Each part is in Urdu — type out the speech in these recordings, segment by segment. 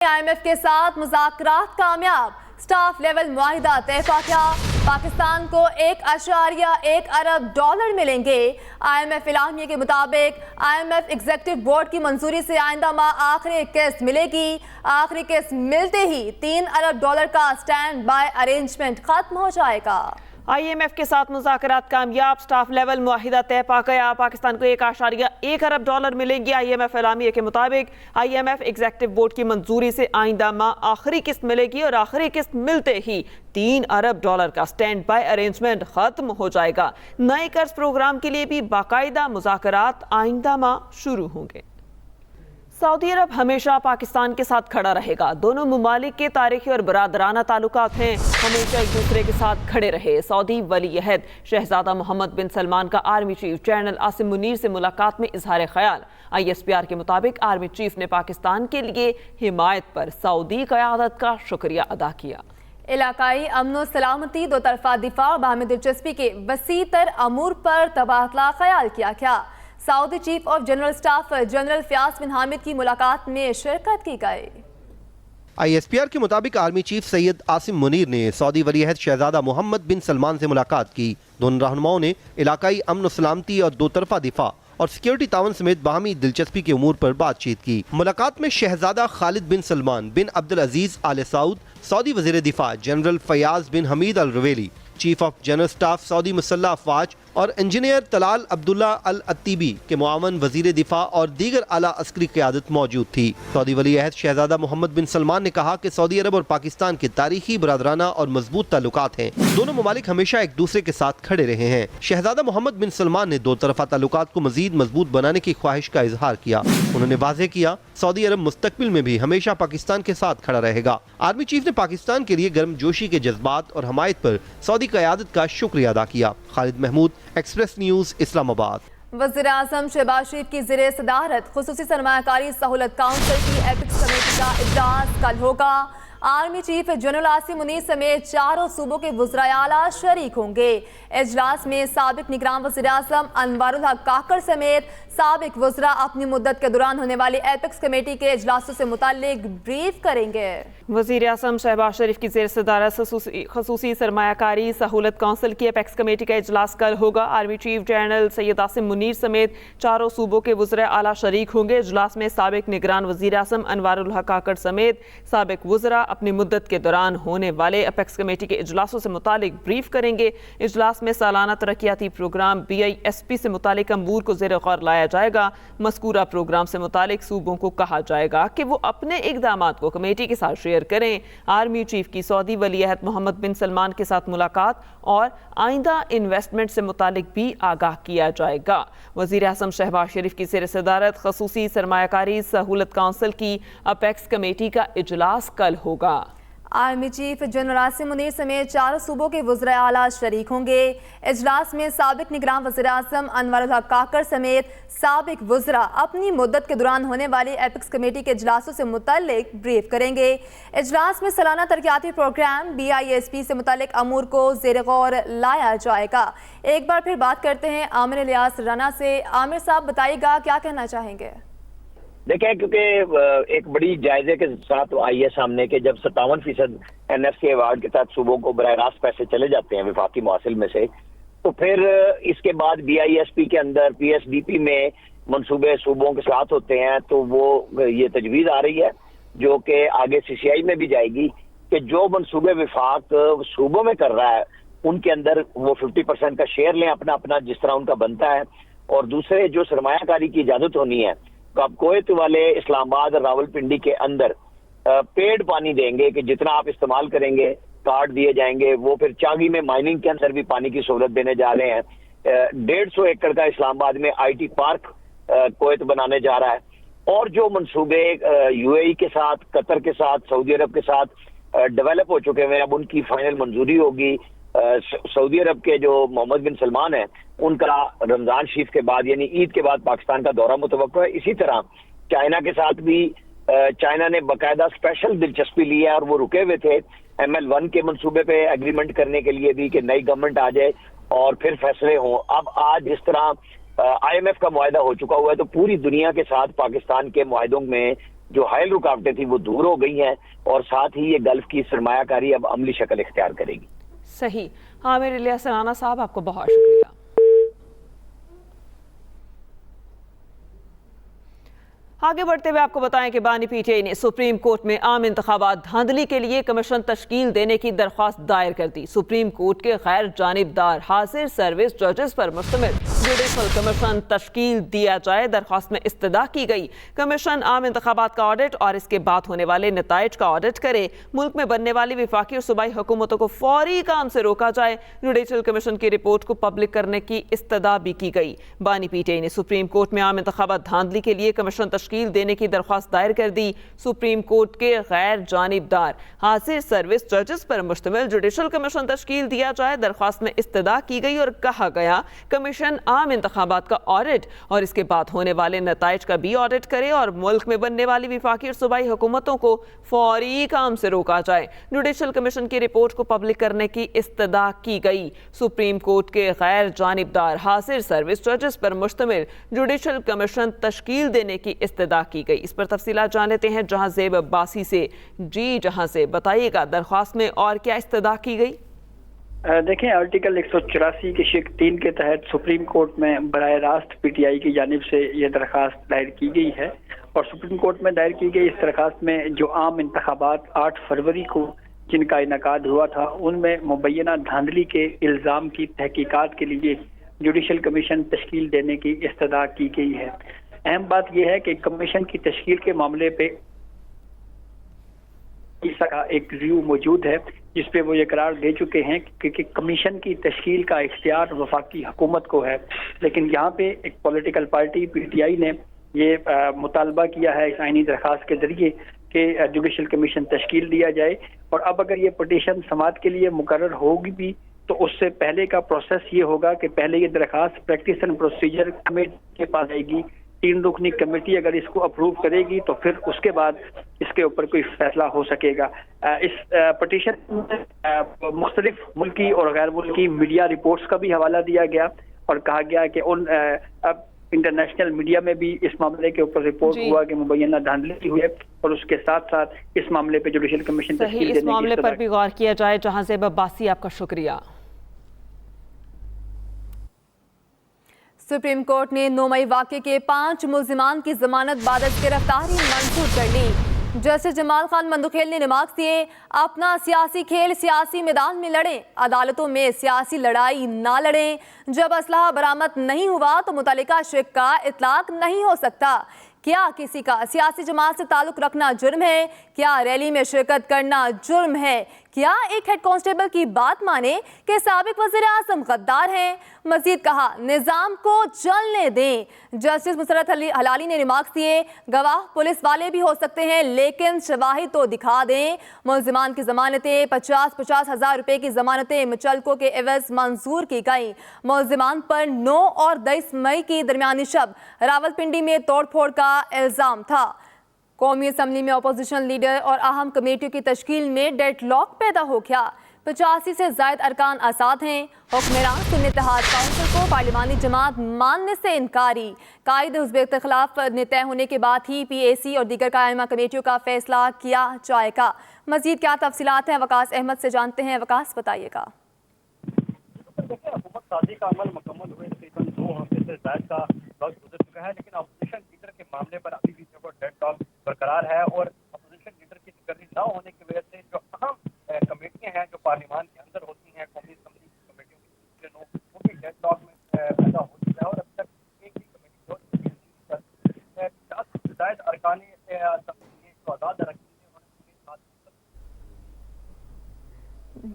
IMF کے ساتھ مذاکرات کامیاب، سٹاف لیول معاہدہ طے پا کیا۔ پاکستان کو 1.1 ارب ڈالر ملیں گے۔ IMF اعلامیے کے مطابق IMF ایگزیکٹو بورڈ کی منظوری سے آئندہ ماہ آخری قسط ملے گی۔ آخری قسط ملتے ہی 3 ارب ڈالر کا سٹینڈ بائی ارینجمنٹ ختم ہو جائے گا۔ IMF کے ساتھ مذاکرات کامیاب، سٹاف لیول معاہدہ طے پا گیا۔ پاکستان کو 1.1 ارب ڈالر ملیں گے۔ IMF اعلامیے کے مطابق IMF ایگزیکٹو بورڈ کی منظوری سے آئندہ ماہ آخری قسط ملے گی اور آخری قسط ملتے ہی 3 ارب ڈالر کا سٹینڈ بائی ارینجمنٹ ختم ہو جائے گا۔ نئے قرض پروگرام کے لیے بھی باقاعدہ مذاکرات آئندہ ماہ شروع ہوں گے۔ سعودی عرب ہمیشہ پاکستان کے ساتھ کھڑا رہے گا۔ دونوں ممالک کے تاریخی اور برادرانہ تعلقات ہیں، ہمیشہ ایک دوسرے کے ساتھ کھڑے رہے۔ سعودی ولی عہد شہزادہ محمد بن سلمان کا army chief general Asim Munir سے ملاقات میں اظہار خیال۔ ISPR کے مطابق آرمی چیف نے پاکستان کے لیے حمایت پر سعودی قیادت کا شکریہ ادا کیا۔ علاقائی امن و سلامتی، دو طرفہ دفاع اور باہمی دلچسپی کے وسیع تر امور پر تبادلہ خیال کیا گیا۔ سعودی chief of general staff general فیاض بن حامد کی ملاقات میں شرکت کی گئی۔ ISPR کے مطابق آرمی چیف سید عاصم منیر نے سعودی ولی عہد شہزادہ محمد بن سلمان سے ملاقات کی۔ دونوں رہنماؤں نے علاقائی امن و سلامتی اور دو طرفہ دفاع اور سیکیورٹی تعاون سمیت باہمی دلچسپی کے امور پر بات چیت کی۔ ملاقات میں شہزادہ خالد بن سلمان بن عبدالعزیز آل سعود، سعودی وزیر دفاع جنرل فیاض بن حمید الرویلی، چیف آف جنرل سٹاف سعودی مسلح افواج اور انجینئر طلال عبداللہ العتیبی کے معاون وزیر دفاع اور دیگر اعلیٰ عسکری قیادت موجود تھی۔ سعودی ولی عہد شہزادہ محمد بن سلمان نے کہا کہ سعودی عرب اور پاکستان کے تاریخی، برادرانہ اور مضبوط تعلقات ہیں۔ دونوں ممالک ہمیشہ ایک دوسرے کے ساتھ کھڑے رہے ہیں۔ شہزادہ محمد بن سلمان نے دو طرفہ تعلقات کو مزید مضبوط بنانے کی خواہش کا اظہار کیا۔ انہوں نے واضح کیا سعودی عرب مستقبل میں بھی ہمیشہ پاکستان کے ساتھ کھڑا رہے گا۔ آرمی چیف نے پاکستان کے لیے گرم جوشی کے جذبات اور حمایت پر سعودی قیادت کا شکریہ ادا کیا۔ خالد محمود، ایکسپریس نیوز، اسلام آباد۔ وزیر اعظم شہباز شریف کی زیر صدارت خصوصی سرمایہ کاری سہولت کونسل کی ایپکس کمیٹی کا اجلاس کل ہوگا۔ Army chief general Asim Munir سمیت چاروں صوبوں کے وزرائے اعلیٰ شریک ہوں گے۔ اجلاس میں سابق نگران وزیر اعظم انوار الحق کاکڑ سمیت سابق وزراء اپنی مدت کے دوران ہونے والی ایپکس کمیٹی کے اجلاسوں سے متعلق بریف کریں گے۔ وزیر اعظم شہباز شریف کی زیر صدارت خصوصی سرمایہ کاری سہولت کونسل کی ایپیکس کمیٹی کا اجلاس کل ہوگا۔ آرمی چیف جنرل سید عاصم منیر سمیت چاروں صوبوں کے وزرائے اعلیٰ شریک ہوں گے۔ اجلاس میں سابق نگران وزیر اعظم انوار الحق کاکڑ سمیت سابق وزراء اپنی مدت کے دوران ہونے والے ایپیکس کمیٹی کے اجلاسوں سے متعلق بریف کریں گے۔ اجلاس میں سالانہ ترقیاتی پروگرام BISP سے متعلق امور کو زیر غور لایا جائے گا۔ مذکورہ پروگرام سے متعلق صوبوں کو کہا جائے گا کہ وہ اپنے اقدامات کو کمیٹی کے ساتھ شیئر کریں۔ آرمی چیف کی سعودی ولی عہد محمد بن سلمان کے ساتھ ملاقات اور آئندہ انویسٹمنٹ سے متعلق بھی آگاہ کیا جائے گا۔ وزیر اعظم شہباز شریف کی زیر صدارت خصوصی سرمایہ کاری سہولت کونسل کی اپیکس کمیٹی کا اجلاس کل ہوگا۔ Army chief general Asim Munir سمیت چاروں صوبوں کے وزرائے اعلیٰ شریک ہوں گے۔ اجلاس میں سابق نگران وزیر اعظم انوار الحق کاکڑ سمیت سابق وزراء اپنی مدت کے دوران ہونے والی ایپکس کمیٹی کے اجلاسوں سے متعلق بریف کریں گے۔ اجلاس میں سالانہ ترقیاتی پروگرام BISP سے متعلق امور کو زیر غور لایا جائے گا۔ ایک بار پھر بات کرتے ہیں عامر الیاس رانا سے۔ عامر صاحب بتائیے گا کیا کہنا چاہیں گے؟ دیکھیں، کیونکہ ایک بڑی جائزے کے ساتھ آئی ہے سامنے کہ جب 57% NFC ایوارڈ کے تحت صوبوں کو براہ راست پیسے چلے جاتے ہیں وفاقی محصل میں سے، تو پھر اس کے بعد BISP کے اندر PSDP میں منصوبے صوبوں کے ساتھ ہوتے ہیں، تو وہ یہ تجویز آ رہی ہے جو کہ آگے CCI میں بھی جائے گی کہ جو منصوبے وفاق صوبوں میں کر رہا ہے ان کے اندر وہ 50% کا شیئر لیں اپنا اپنا جس طرح ان کا بنتا ہے، اور دوسرے جو سرمایہ کاری کی اجازت ہونی ہے تو آپ کویت والے اسلام آباد اور راول پنڈی کے اندر پیڈ پانی دیں گے کہ جتنا آپ استعمال کریں گے کارڈ دیے جائیں گے۔ وہ پھر چاگی میں مائننگ کے اندر بھی پانی کی سہولت دینے جا رہے ہیں۔ 150 ایکڑ کا اسلام آباد میں IT پارک کویت بنانے جا رہا ہے، اور جو منصوبے UAE کے ساتھ، قطر کے ساتھ، سعودی عرب کے ساتھ ڈیولپ ہو چکے ہیں، اب ان کی فائنل منظوری ہوگی۔ سعودی عرب کے جو محمد بن سلمان ہیں ان کا رمضان شریف کے بعد یعنی عید کے بعد پاکستان کا دورہ متوقع ہے۔ اسی طرح چائنا کے ساتھ بھی چائنا نے باقاعدہ اسپیشل دلچسپی لی ہے اور وہ رکے ہوئے تھے ML1 کے منصوبے پہ ایگریمنٹ کرنے کے لیے بھی کہ نئی گورنمنٹ آ جائے اور پھر فیصلے ہوں۔ اب آج جس طرح IMF کا معاہدہ ہو چکا ہوا ہے تو پوری دنیا کے ساتھ پاکستان کے معاہدوں میں جو حائل رکاوٹیں تھیں وہ دور ہو گئی ہیں اور ساتھ ہی یہ گلف کی سرمایہ کاری اب عملی شکل اختیار کرے گی. صحیح. عامر الیاس رانا صاحب آپ کو بہت شکریہ. آگے بڑھتے ہوئے آپ کو بتائیں کہ بانی پی ٹی آئی نے سپریم کورٹ میں عام انتخابات دھاندلی کے لیے کمیشن تشکیل دینے کی درخواست دائر کر دی. سپریم کورٹ کے غیر جانبدار حاضر سروس ججز پر مشتمل جوڈیشل کمیشن تشکیل دیا جائے. درخواست میں استدعا کی گئی کمیشن عام انتخابات کا آڈٹ اور اس کے بعد ہونے والے نتائج کا آڈٹ کرے. ملک میں بننے والی وفاقی اور صوبائی حکومتوں کو فوری کام سے روکا جائے. جوڈیشل کمیشن کی رپورٹ کو پبلک کرنے کی استدعا بھی کی گئی. بانی پی ٹی آئی نے سپریم کورٹ میں عام انتخابات دھاندلی کے لیے کمیشن تشکیل دینے کی درخواست دائر کر دی. سپریم کورٹ کے غیر جانبدار حاضر سروس ججز پر مشتمل جوڈیشل کمیشن تشکیل دیا جائے. درخواست میں استدعا کی گئی اور کہا گیا کمیشن عام انتخابات کا آڈٹ اور اس کے بعد ہونے والے نتائج کا بھی آڈٹ کرے اور ملک میں بننے والی وفاقی اور صوبائی حکومتوں کو فوری کام سے روکا جائے. جوڈیشل کمیشن کی رپورٹ کو پبلک کرنے کی استدعا کی گئی. سپریم کورٹ کے غیر جانبدار حاضر سروس ججز پر مشتمل جوڈیشل کمیشن تشکیل دینے کی استدعا کی گئی. اس پر تفصیلات جان لیتے ہیں جہاں زیب عباسی سے. جہاں سے بتائیے گا درخواست میں اور کیا استدعا کی گئی؟ دیکھیں آرٹیکل 184 کے شق 3 کے تحت سپریم کورٹ میں براہ راست پی ٹی آئی کی جانب سے یہ درخواست دائر کی گئی ہے اور سپریم کورٹ میں دائر کی گئی اس درخواست میں جو عام انتخابات 8 فروری کو جن کا انعقاد ہوا تھا ان میں مبینہ دھاندلی کے الزام کی تحقیقات کے لیے جوڈیشل کمیشن تشکیل دینے کی استدعا کی گئی ہے. اہم بات یہ ہے کہ کمیشن کی تشکیل کے معاملے پہ اس کا ایک ریویو موجود ہے جس پہ وہ یہ قرار دے چکے ہیں کہ کمیشن کی تشکیل کا اختیار وفاقی حکومت کو ہے. لیکن یہاں پہ ایک political party P T I نے یہ مطالبہ کیا ہے اس آئینی درخواست کے ذریعے کہ جوڈیشل کمیشن تشکیل دیا جائے. اور اب اگر یہ پٹیشن سماعت کے لیے مقرر ہوگی بھی تو اس سے پہلے کا پروسیس یہ ہوگا کہ پہلے یہ درخواست پریکٹس اینڈ پروسیجر کمیٹی کے پاس آئے گی. 3 رکنی کمیٹی اگر اس کو اپروو کرے گی تو پھر اس کے بعد اس کے اوپر کوئی فیصلہ ہو سکے گا. اس پٹیشن میں مختلف ملکی اور غیر ملکی میڈیا رپورٹس کا بھی حوالہ دیا گیا اور کہا گیا کہ ان انٹرنیشنل میڈیا میں بھی اس معاملے کے اوپر رپورٹ ہوا کہ مبینہ دھاندلی ہوئی ہے اور اس کے ساتھ ساتھ اس معاملے پہ جوڈیشل کمیشن تشکیل دینے کی اس معاملے پر بھی غور کیا جائے. جہاں زیب عباسی آپ کا شکریہ. سپریم کورٹ نے 9 مئی واقعے کے 5 ملزمان کی ضمانت بعد از گرفتاری منظور کر لی. جسٹس جمال خان مندوخیل نے ریمارکس دیے اپنا سیاسی کھیل سیاسی میدان میں لڑیں, عدالتوں میں سیاسی لڑائی نہ لڑیں. جب اسلحہ برآمد نہیں ہوا تو متعلقہ شق کا اطلاق نہیں ہو سکتا. کیا کسی کا سیاسی جماعت سے تعلق رکھنا جرم ہے؟ کیا ریلی میں شرکت کرنا جرم ہے؟ کیا ایک ہیڈ کانسٹیبل کی بات مانے کہ سابق وزیر اعظم غدار ہیں؟ مزید کہا نظام کو چلنے دیں. جسٹس مسرت ہلالی نے ریمارکس دیے گواہ پولیس والے بھی ہو سکتے ہیں لیکن شواہد تو دکھا دیں. ملزمان کی ضمانتیں 50 ہزار روپے کی ضمانتیں مچلکوں کے عوض منظور کی گئیں. ملزمان پر 9 اور 10 مئی کی درمیانی شب راولپنڈی میں توڑ پھوڑ کا الزام تھا. قومی اسمبلی میں اپوزیشن لیڈر اور اہم کمیٹیوں کی تشکیل میں ڈیڈ لاک پیدا ہو گیا. 85 سے زائد ارکان آزاد ہیں. حکمران سنی اتحاد کونسل کو پارلیمانی جماعت ماننے سے انکاری. قائد حزب اختلاف نے طے ہونے کے بعد ہی پی اے سی اور دیگر قائمہ کمیٹیوں کا فیصلہ کیا جائے گا. مزید کیا تفصیلات ہیں وقاص احمد سے جانتے ہیں. وقاص بتائیے گا. حکومت سازی کا عمل مکمل ہوئے تقریباً 2 ہفتے سے زائد کا وقت گزر چکا ہے لیکن اپوزیشن لیڈر کے معاملے پر ابھی بھی ڈیڈ لاک برقرار ہے اور اپوزیشن لیڈر کی تقرری نہ ہونے کی وجہ سے جو اہم کمیٹیاں ہیں جو پارلیمان کے اندر ہوتی ہیں قومی اسمبلی کی کمیٹیوں کی وہ بھی ڈیڈ لاک میں پیدا ہو چکا ہے اور ابھی تک ایک بھی کمیٹی 50 سے زائد ارکان اسمبلی جو آزاد رکھی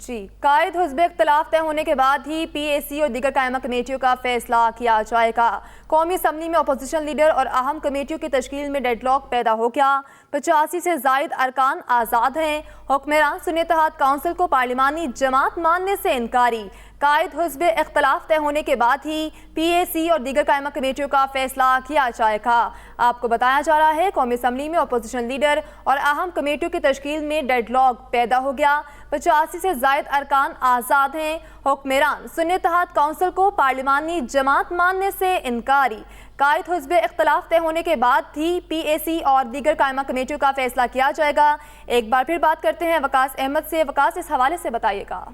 جی قائد حزب اختلاف طے ہونے کے بعد ہی پی اے سی اور دیگر قائمہ کمیٹیوں کا فیصلہ کیا جائے گا. قومی اسمبلی میں اپوزیشن لیڈر اور اہم کمیٹیوں کی تشکیل میں ڈیڈ لاک پیدا ہو گیا. 85 سے زائد ارکان آزاد ہیں. حکمران سنی اتحاد کونسل کو پارلیمانی جماعت ماننے سے انکاری. قائد حزب اختلاف طے ہونے کے بعد ہی پی اے سی اور دیگر قائمہ کمیٹیوں کا فیصلہ کیا جائے گا. آپ کو بتایا جا رہا ہے قومی اسمبلی میں اپوزیشن لیڈر اور اہم کمیٹیوں کی تشکیل میں ڈیڈ لاک پیدا ہو گیا. 85 سے زائد ارکان آزاد ہیں. حکمران سنی اتحاد کونسل کو پارلیمانی جماعت ماننے سے انکاری. قائد حزب اختلاف طے ہونے کے بعد ہی PAC اور دیگر قائمہ کمیٹیوں کا فیصلہ کیا جائے گا. ایک بار پھر بات کرتے ہیں وقاص احمد سے. وقاص، اس حوالے سے بتائیے گا.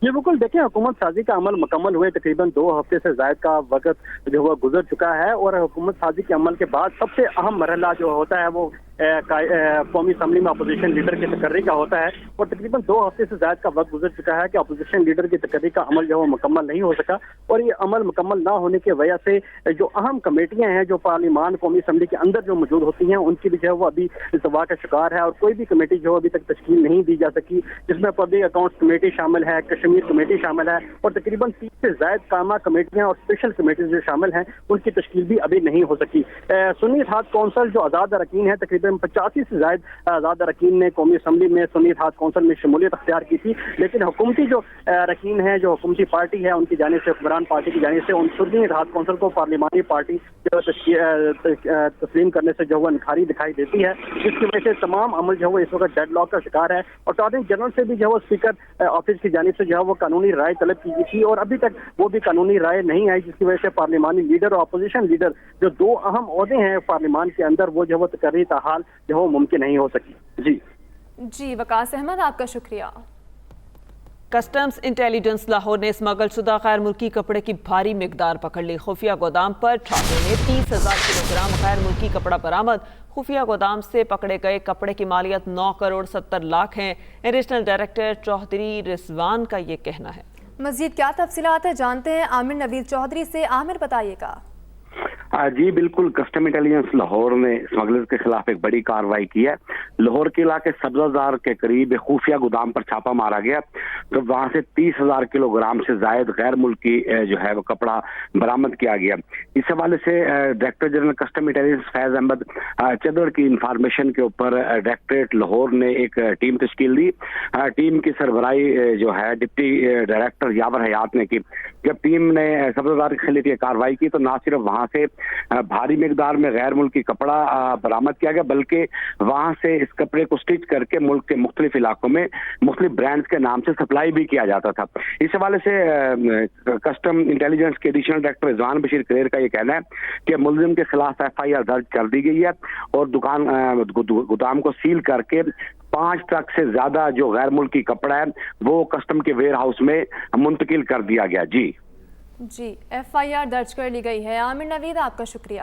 یہ بالکل دیکھیں، حکومت سازی کا عمل مکمل ہوئے تقریباً 2 ہفتے سے زائد کا وقت جو گزر چکا ہے، اور حکومت سازی کے عمل کے بعد سب سے اہم مرحلہ جو ہوتا ہے وہ قومی اسمبلی میں اپوزیشن لیڈر کی تقرری کا ہوتا ہے، اور تقریباً 2 ہفتے سے زائد کا وقت گزر چکا ہے کہ اپوزیشن لیڈر کی تقرری کا عمل جو ہے مکمل نہیں ہو سکا. اور یہ عمل مکمل نہ ہونے کی وجہ سے جو اہم کمیٹیاں ہیں جو پارلیمان قومی اسمبلی کے اندر جو موجود ہوتی ہیں ان کی بھی جو ہے وہ ابھی التوا کا شکار ہے، اور کوئی بھی کمیٹی جو ابھی تک تشکیل نہیں دی جا سکی، جس میں پبلک اکاؤنٹس کمیٹی شامل ہے، کشمیر کمیٹی شامل ہے، اور تقریباً 30 سے زائد قائمہ کمیٹیاں اور اسپیشل کمیٹیز جو شامل ہیں ان کی تشکیل بھی ابھی نہیں ہو سکی. سنی اتحاد کونسل جو آزاد اراکین ہے، تقریباً 85 سے زائد آزاد اراکین نے قومی اسمبلی میں سنی اتحاد کونسل میں شمولیت اختیار کی تھی، لیکن حکومتی جو اراکین ہیں، جو حکومتی پارٹی ہے، ان کی جانب سے، حکمران پارٹی کی جانب سے ان سنی اتحاد کونسل کو پارلیمانی پارٹی جو تسلیم کرنے سے جو وہ انکاری دکھائی دیتی ہے، جس کی وجہ سے تمام عمل جو ہے وہ اس وقت ڈیڈ لاک کا شکار ہے. اور اٹارنی جنرل سے بھی جو ہے وہ اسپیکر آفس کی جانب سے جو ہے وہ قانونی رائے طلب کی گئی تھی، اور ابھی تک وہ بھی قانونی رائے نہیں آئی، جس کی وجہ سے پارلیمانی لیڈر اور اپوزیشن لیڈر جو 2 اہم عہدے ہیں پارلیمان کے اندر، وہ جو ہے وہ تقرری تاحال جو ہے وہ ممکن نہیں ہو سکی. جی وقاص احمد، آپ کا شکریہ. کسٹمز انٹیلیجنس لاہور نے اسمگل شدہ غیر ملکی کپڑے کی بھاری مقدار پکڑ لی. خفیہ گودام پر چھاپے میں 30,000 کلو گرام غیر ملکی کپڑا برآمد. خفیہ گودام سے پکڑے گئے کپڑے کی مالیت 9 کروڑ 70 لاکھ ہیں. ایڈیشنل ڈائریکٹر چوہدری رضوان کا یہ کہنا ہے. مزید کیا تفصیلات ہیں جانتے ہیں عامر نوید چوہدری سے. عامر، بتائیے گا. جی بالکل، کسٹم انٹیلیجنس لاہور نے اسمگلرز کے خلاف ایک بڑی کارروائی کی ہے. لاہور کے علاقے سبزہ کے قریب ایک خفیہ گودام پر چھاپا مارا گیا، تو وہاں سے 30,000 کلو گرام سے زائد غیر ملکی جو ہے وہ کپڑا برآمد کیا گیا. اس حوالے سے ڈائریکٹر جنرل کسٹم انٹیلیجنس فیض احمد چدر کی انفارمیشن کے اوپر ڈائریکٹریٹ لاہور نے ایک ٹیم تشکیل دی. ٹیم کی سربراہی جو ہے ڈپٹی ڈائریکٹر یاور حیات نے کی. جب ٹیم نے سبزہ کے خلاف یہ کارروائی کی تو نہ صرف وہاں سے بھاری مقدار میں غیر ملکی کپڑا برآمد کیا گیا، بلکہ وہاں سے اس کپڑے کو سٹچ کر کے ملک کے مختلف علاقوں میں مختلف برانڈز کے نام سے سپلائی بھی کیا جاتا تھا. اس حوالے سے کسٹم انٹیلیجنس کے ایڈیشنل ڈائریکٹر رضوان بشیر کریر کا یہ کہنا ہے کہ ملزم کے خلاف FIR درج کر دی گئی ہے، اور گودام کو سیل کر کے 5 ٹرک سے زیادہ جو غیر ملکی کپڑا ہے وہ کسٹم کے ویئر ہاؤس میں منتقل کر دیا گیا. جی FIR درج کر لی گئی ہے. عامر نوید، آپ کا شکریہ.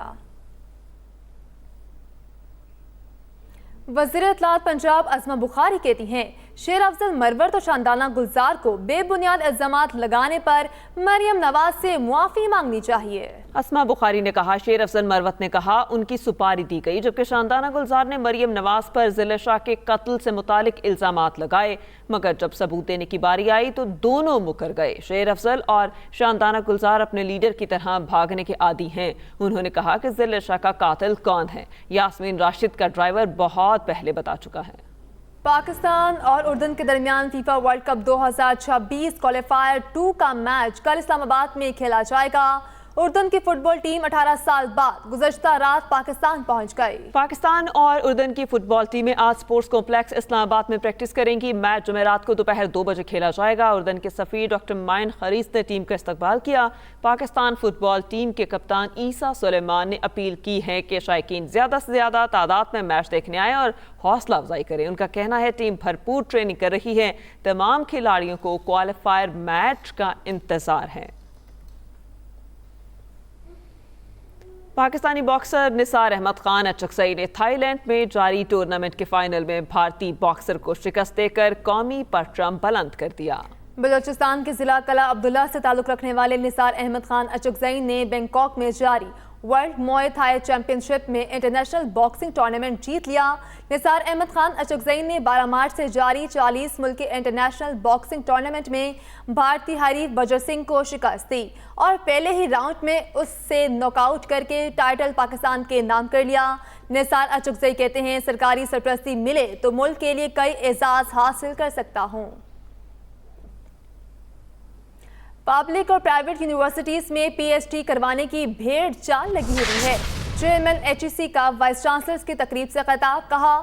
وزیر اطلاعات پنجاب اسما بخاری کہتی ہیں شیر افضل مرورت اور شاندانہ گلزار کو بے بنیاد الزامات لگانے پر مریم نواز سے معافی مانگنی چاہیے. اسما بخاری نے کہا شیر افضل مروت نے کہا ان کی سپاری دی گئی، جبکہ شاندانہ گلزار نے مریم نواز پر ضلع شاہ کے قتل سے متعلق الزامات لگائے، مگر جب ثبوت دینے کی باری آئی تو دونوں مکر گئے. شیر افضل اور شاندانہ گلزار اپنے لیڈر کی طرح بھاگنے کے عادی ہیں. انہوں نے کہا کہ ضلع شاہ کا قاتل کون ہے. یاسمین راشد کا ڈرائیور بہت پہلے بتا چکا ہے. پاکستان اور اردن کے درمیان فیفا ورلڈ کپ 2026 کوالیفائر 2 کا میچ کل اسلام آباد میں کھیلا جائے گا. اردن کی فٹ بال ٹیم 18 سال بعد گزشتہ رات پاکستان پہنچ گئی. پاکستان اور اردن کی فٹ بال ٹیمیں آج سپورٹس کمپلیکس اسلام آباد میں پریکٹس کریں گی. میچ جمعرات کو دوپہر 2 بجے کھیلا جائے گا. اردن کے سفیر ڈاکٹر مائن خریس نے ٹیم کا استقبال کیا. پاکستان فٹ بال ٹیم کے کپتان عیسیٰ سلیمان نے اپیل کی ہے کہ شائقین زیادہ سے زیادہ تعداد میں میچ دیکھنے آئیں اور حوصلہ افزائی کریں. ان کا کہنا ہے ٹیم بھرپور ٹریننگ کر رہی ہے. تمام کھلاڑیوں کو کوالیفائر میچ کا انتظار ہے. پاکستانی باکسر نثار احمد خان اچکزئی نے تھائی لینڈ میں جاری ٹورنامنٹ کے فائنل میں بھارتی باکسر کو شکست دے کر قومی پرچم بلند کر دیا. بلوچستان کے ضلع کلا عبداللہ سے تعلق رکھنے والے نثار احمد خان اچکزئی نے بینکاک میں جاری ورلڈ موئے تھائی چیمپئن شپ میں انٹرنیشنل باکسنگ ٹورنامنٹ جیت لیا. نثار احمد خان اچکزئی نے 12 مارچ سے جاری 40 ملکی انٹرنیشنل باکسنگ ٹورنامنٹ میں بھارتی حریف بجر سنگھ کو شکست دی اور پہلے ہی راؤنڈ میں اس سے ناک آؤٹ کر کے ٹائٹل پاکستان کے نام کر لیا. نثار اچکزئی کہتے ہیں سرکاری سرپرستی ملے تو ملک کے لیے کئی اعزاز حاصل کر سکتا ہوں. پبلک اور پرائیویٹ یونیورسٹیز میں PhD کروانے کی بھیڑ چال لگی ہوئی ہے. چیئرمین HEC کا وائس چانسلرز کی تقریب سے خطاب. کہا